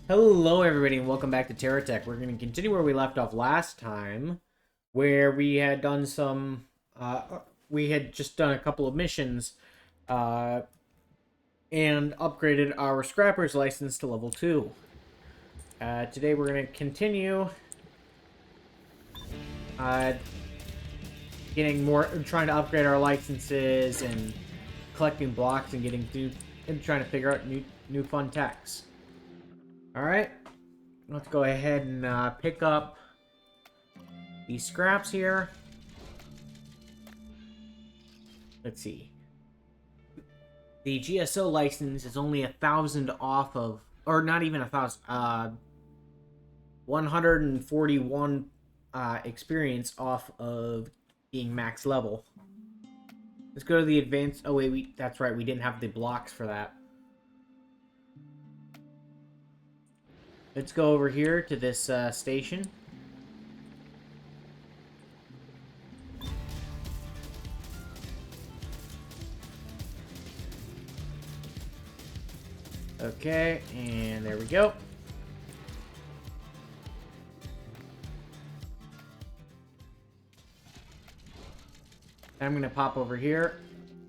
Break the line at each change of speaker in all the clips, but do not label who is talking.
Hello, everybody, and welcome back to Terratech. We're going to continue where we left off last time, where we had done some, we had just done a couple of missions, uh, and upgraded our Scrapper's license to level 2. Today we're going to continue, uh, trying to upgrade our licenses and collecting blocks and and trying to figure out new fun techs. Alright, let's go ahead and, pick up these scraps here. Let's see. The GSO license is only 1,000 off of, or not even 1,000. 141 experience off of being max level. Let's go to the advanced. Oh wait, that's right. We didn't have the blocks for that. Let's go over here to this station. Okay, and there we go. I'm going to pop over here.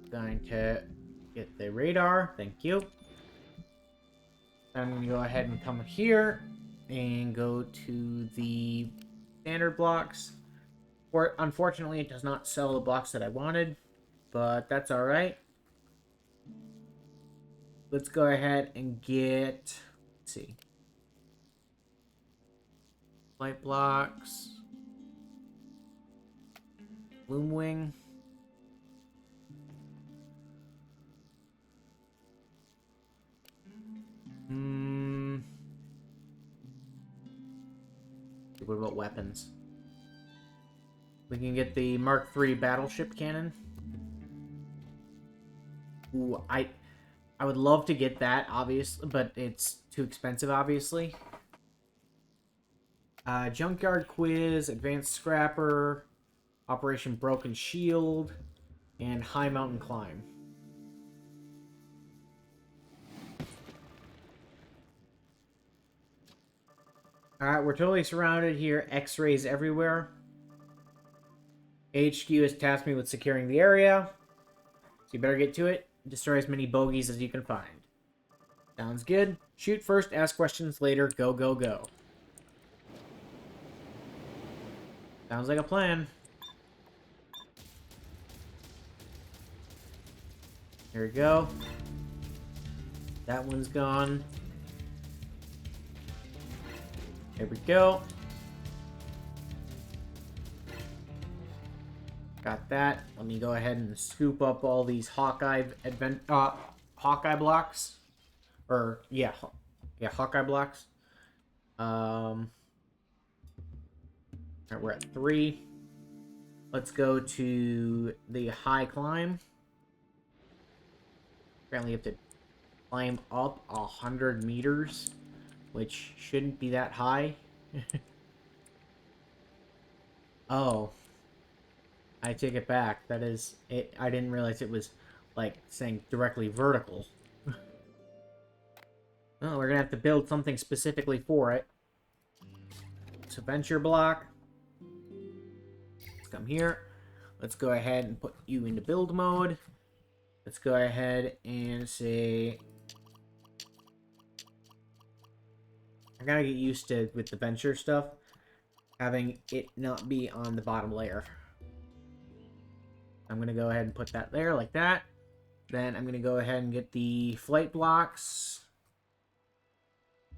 Going to get the radar. Thank you. I'm going to go ahead and come here and go to the standard blocks. Unfortunately, it does not sell the blocks that I wanted, but that's alright. Let's go ahead and get, let's see, light blocks, Loom Wing. What about weapons? We can get the Mark III battleship cannon. Ooh, I would love to get that, obviously, but it's too expensive, obviously. Junkyard Quiz, Advanced Scrapper, Operation Broken Shield, and High Mountain Climb. Alright, we're totally surrounded here. X-rays everywhere. HQ has tasked me with securing the area. So you better get to it. Destroy as many bogeys as you can find. Sounds good. Shoot first, ask questions later. Go, go, go. Sounds like a plan. Here we go. That one's gone. There we go. Got that. Let me go ahead and scoop up all these Hawkeye blocks. Or, yeah, Hawkeye blocks. Alright, we're at 3. Let's go to the high climb. Apparently you have to climb up 100 meters, which shouldn't be that high. Oh. I take it back. That is it. I didn't realize it was, like, saying directly vertical. Oh, we're gonna have to build something specifically for it. So, venture block. Let's come here. Let's go ahead and put you into build mode. Let's go ahead and say... I gotta get used to, with the venture stuff, having it not be on the bottom layer. I'm going to go ahead and put that there, like that. Then I'm going to go ahead and get the flight blocks.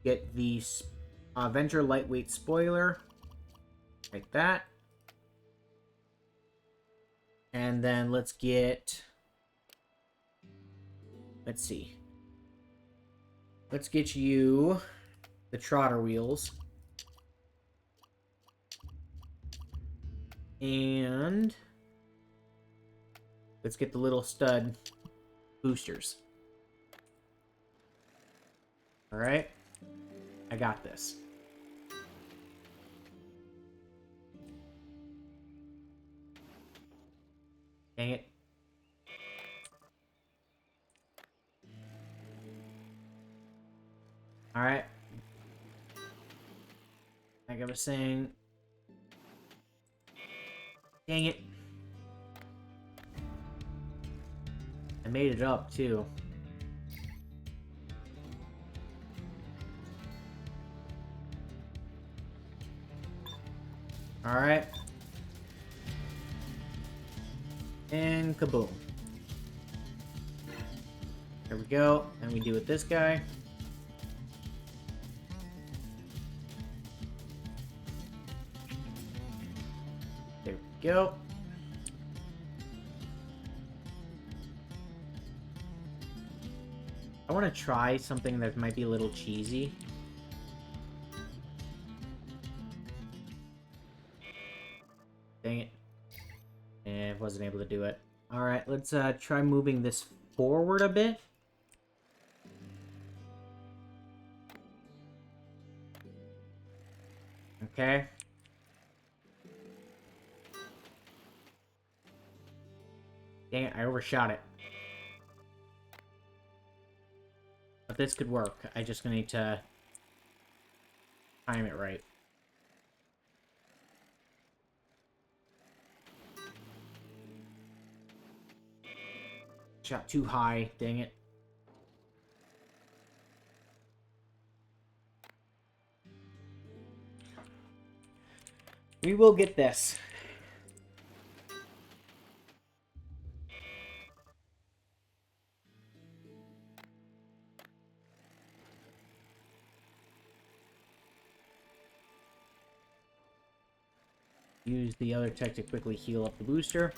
Get the Venture Lightweight Spoiler. Like that. And then let's get... Let's see. Let's get you the Trotter Wheels. And... let's get the little stud boosters. Alright. I got this. Dang it. Alright. Like I was saying. Dang it. I made it up, too. Alright. And kaboom. There we go. And we do with this guy. There we go. I want to try something that might be a little cheesy. Dang it. And I wasn't able to do it. Alright, let's try moving this forward a bit. Okay. Dang it, I overshot it. But this could work. I just need to time it right. Shot too high, dang it. We will get this. Use the other tech to quickly heal up the booster.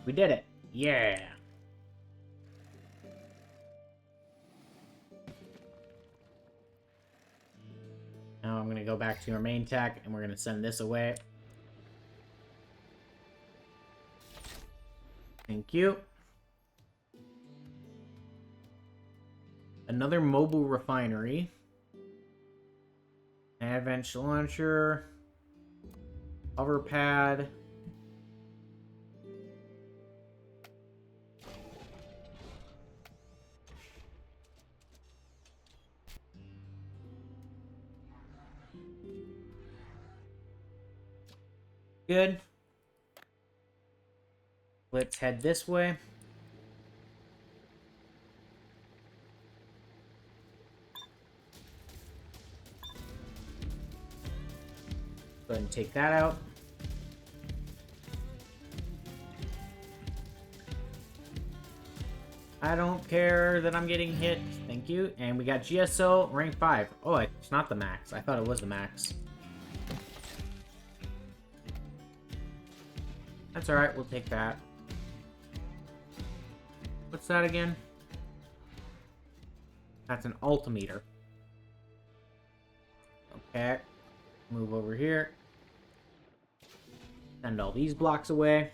We did it. Yeah. Now I'm going to go back to our main tech, and we're going to send this away. Thank you. Another mobile refinery. Advanced launcher. Hover pad. Good. Let's head this way. Go ahead and take that out. I don't care that I'm getting hit. Thank you. And we got GSO rank 5. Oh, it's not the max. I thought it was the max. That's alright, we'll take that. What's that again? That's an altimeter. Okay. Move over here. Send all these blocks away.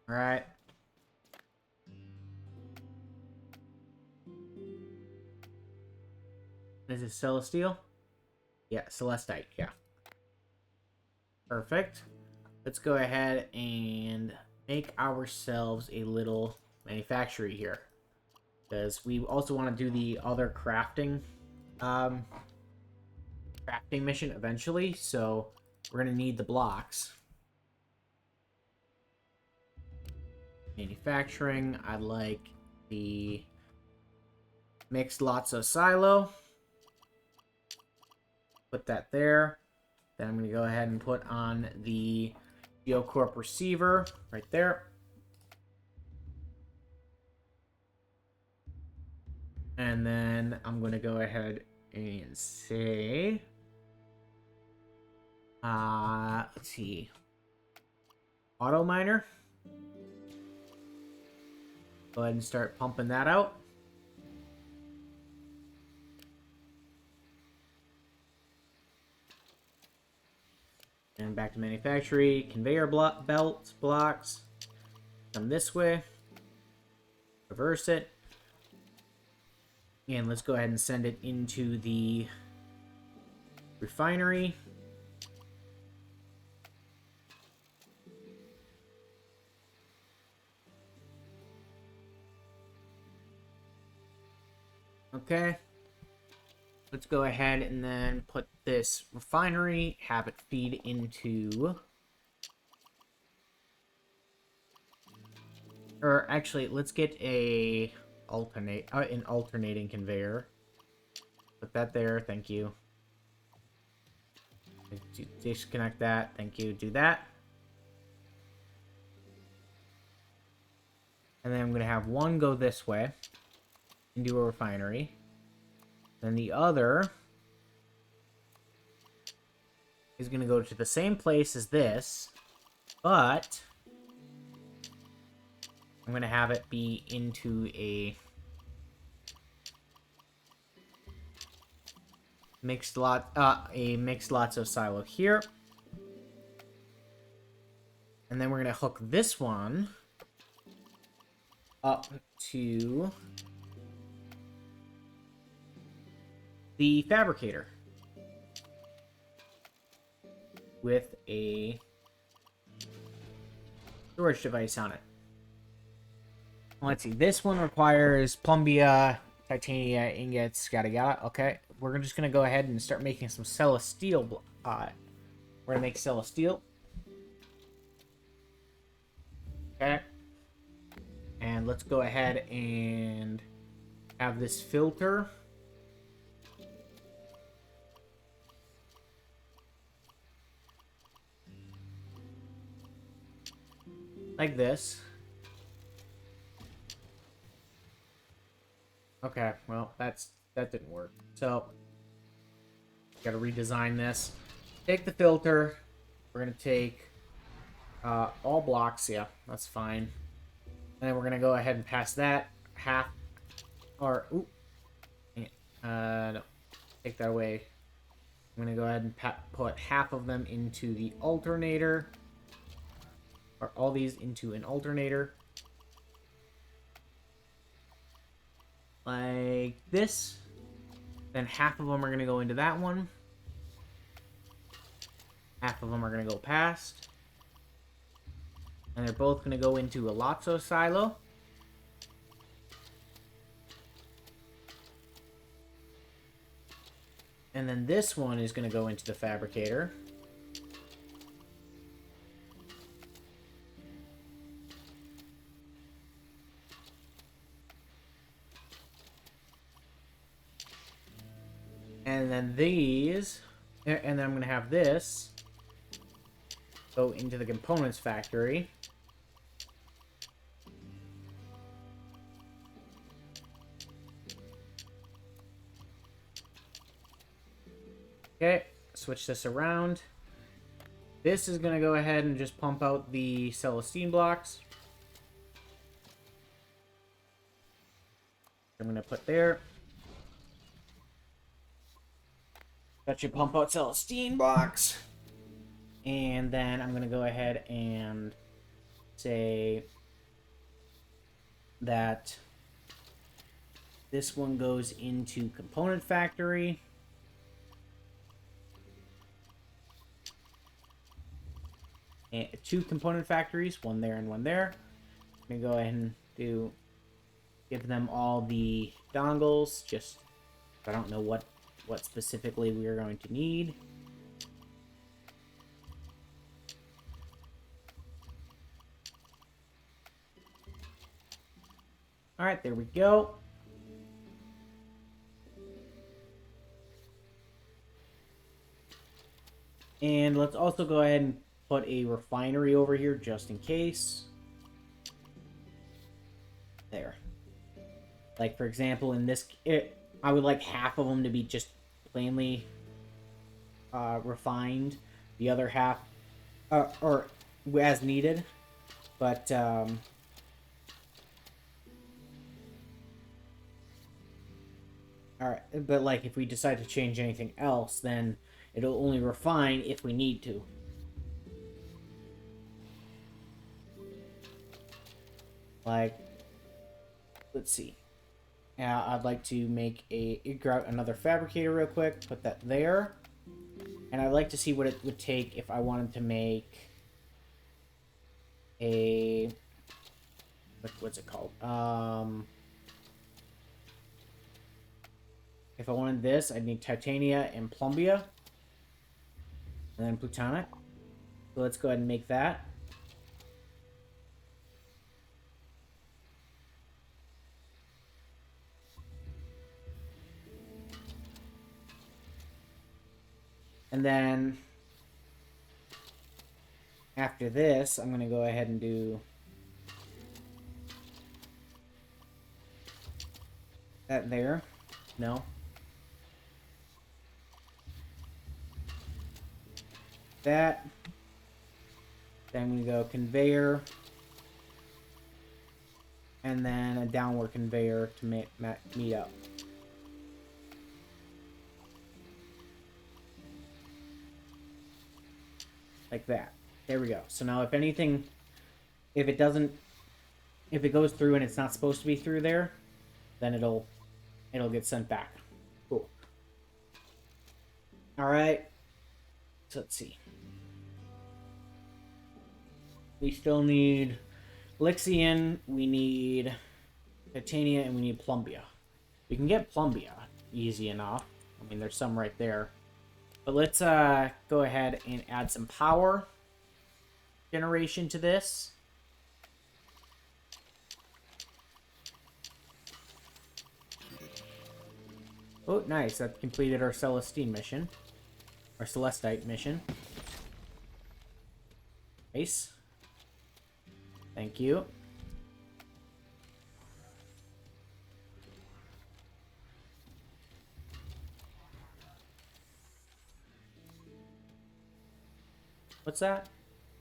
Alright. Is it Celestial? Yeah, Celestite, yeah. Perfect. Let's go ahead and make ourselves a little manufactory here. Because we also want to do the other crafting mission eventually, so we're going to need the blocks. Manufacturing, I'd like the mixed lots of silo. Put that there. Then I'm going to go ahead and put on the GeoCorp receiver right there. And then I'm going to go ahead and say, let's see, auto miner. Go ahead and start pumping that out. And back to manufactory. Conveyor belts, blocks. Come this way. Reverse it. And let's go ahead and send it into the refinery. Okay. Let's go ahead and then put this refinery, have it feed into... Or actually, let's get an alternating conveyor. Put that there, thank you. Disconnect that, thank you. Do that. And then I'm going to have one go this way into a refinery. Then the other is going to go to the same place as this, but I'm going to have it be into a mixed lots of silo here. And then we're going to hook this one up to the fabricator with a storage device on it. Let's see. This one requires plumbia, titania, ingots, yada yada. Okay, we're just gonna go ahead and start making some celesteel. We're gonna make celesteel. Okay. And let's go ahead and have this filter. Like this. Okay, well, that didn't work. So, gotta redesign this. Take the filter. We're gonna take all blocks. Yeah, that's fine. And then we're gonna go ahead and pass that half, or no, take that away. I'm gonna go ahead and put half of them into the alternator, or all these into an alternator. Like this. Then half of them are going to go into that one. Half of them are going to go past. And they're both going to go into a Lotso silo. And then this one is going to go into the fabricator. And then these, and then I'm going to have this go into the components factory. Okay, switch this around. This is going to go ahead and just pump out the celestine blocks. I'm going to put there. That should pump out celestine blocks. And then I'm going to go ahead and say that this one goes into component factory. And 2 component factories, one there and one there. I'm going to go ahead and give them all the dongles, just I don't know what specifically we are going to need. Alright, there we go. And let's also go ahead and put a refinery over here just in case. There. Like, for example, in this, I would like half of them to be just plainly refined. The other half, or as needed. But, alright, but like if we decide to change anything else, then it'll only refine if we need to. Like, let's see. Now, I'd like to make grab another fabricator real quick, put that there. And I'd like to see what it would take if I wanted to make a... What's it called? If I wanted this, I'd need titania and plumbia. And then plutonic. So let's go ahead and make that. And then after this, I'm going to go ahead and do that there. No. That. Then we go conveyor. And then a downward conveyor to meet up. Like that. There we go. So now if anything, if it goes through and it's not supposed to be through there, then it'll get sent back. Cool. All right. So let's see. We still need Lixian, we need titania, and we need plumbia. We can get plumbia easy enough. I mean, there's some right there. But let's go ahead and add some power generation to this. Oh, nice. That completed our Celestine mission. Our Celestite mission. Nice. Thank you. What's that?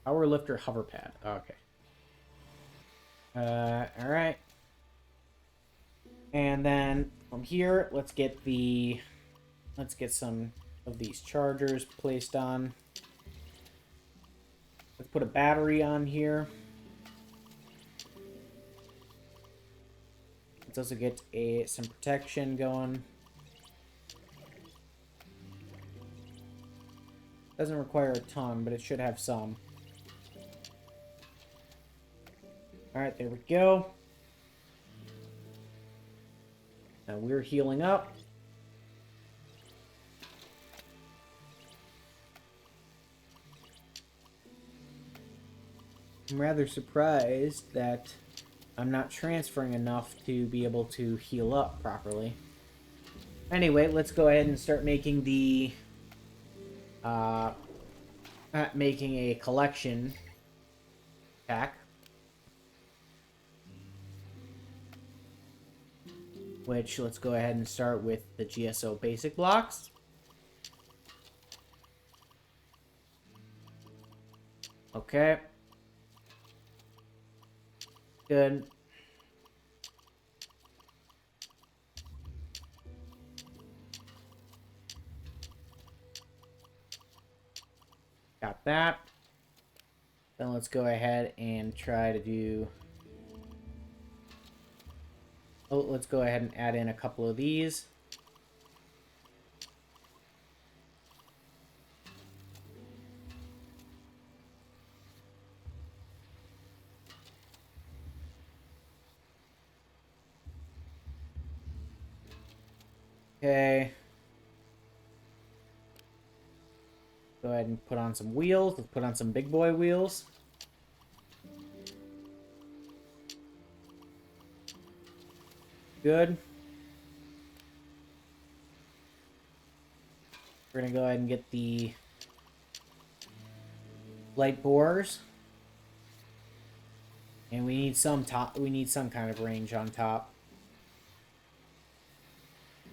Power lifter hover pad. Oh, okay. Alright. And then from here, let's get some of these chargers placed on. Let's put a battery on here. Let's also get some protection going. Doesn't require a ton, but it should have some. Alright, there we go. Now we're healing up. I'm rather surprised that I'm not transferring enough to be able to heal up properly. Anyway, let's go ahead and start making the... making a collection pack. Which, let's go ahead and start with the GSO basic blocks. Okay. Good. Got that. Then let's go ahead and try to do... Oh, let's go ahead and add in a couple of these. Okay. Go ahead and put on some wheels. Let's put on some big boy wheels. Good. We're gonna go ahead and get the light borers. And we need some kind of range on top.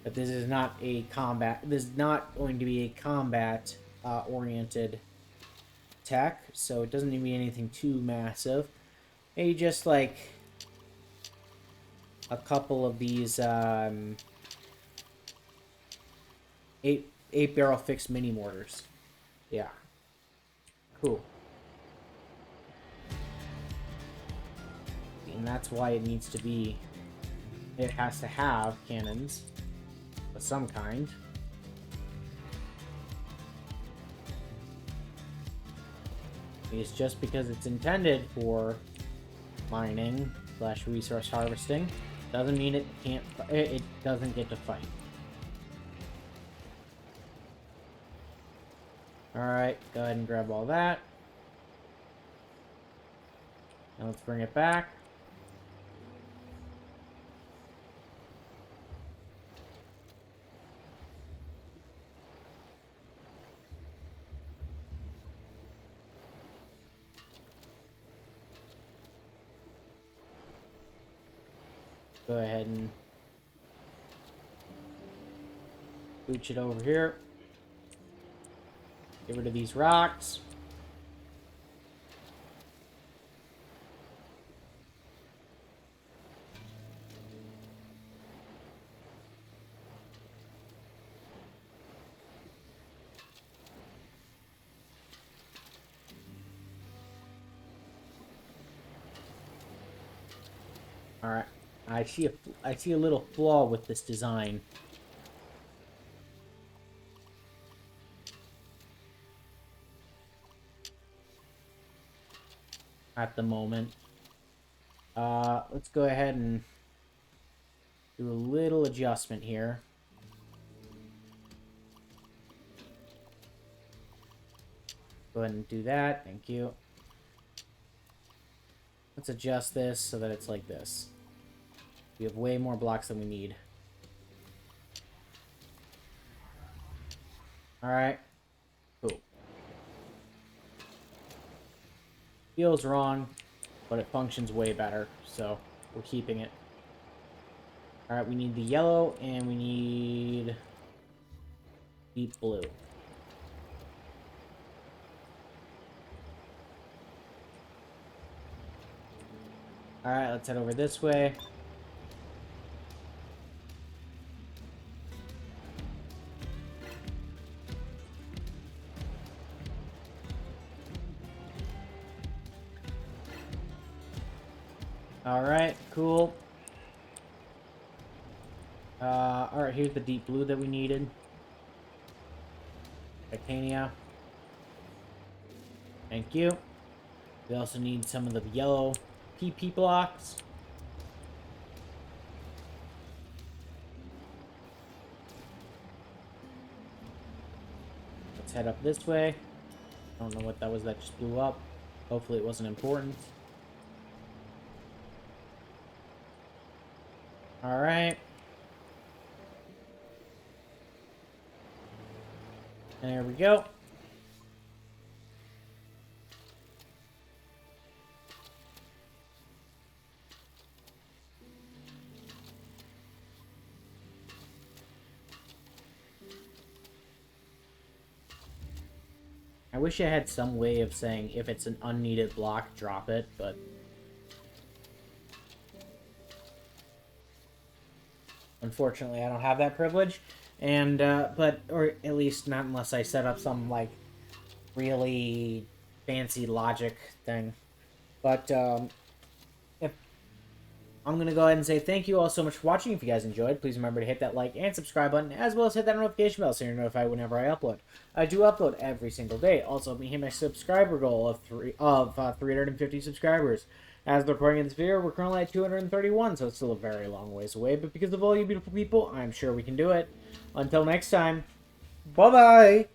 But this is not a combat. This is not going to be a combat oriented tech, so it doesn't need to be anything too massive. Maybe just like a couple of these 8-barrel fixed mini mortars. Yeah. Cool. and that's why it needs to be... It has to have cannons of some kind. It's just because it's intended for mining / resource harvesting doesn't mean it can't. It doesn't get to fight. All right, go ahead and grab all that. Now let's bring it back. Go ahead and scooch it over here. Get rid of these rocks. All right. I see a little flaw with this design. At the moment. Let's go ahead and do a little adjustment here. Go ahead and do that. Thank you. Let's adjust this so that it's like this. We have way more blocks than we need. Alright. Cool. Feels wrong, but it functions way better, so we're keeping it. Alright, we need the yellow, and we need deep blue. Alright, let's head over this way. Alright, cool. Alright, here's the deep blue that we needed. Titania. Thank you. We also need some of the yellow PP blocks. Let's head up this way. I don't know what that was that just blew up. Hopefully it wasn't important. Alright. And there we go. I wish I had some way of saying if it's an unneeded block, drop it, but... Unfortunately, I don't have that privilege, and, or at least not unless I set up some, like, really fancy logic thing. But, if I'm going to go ahead and say thank you all so much for watching. If you guys enjoyed, please remember to hit that like and subscribe button, as well as hit that notification bell so you're notified whenever I upload. I do upload every single day. Also, help me hit my subscriber goal of 350 subscribers. As the recording of this video, we're currently at 231, so it's still a very long ways away. But because of all you beautiful people, I'm sure we can do it. Until next time, bye-bye!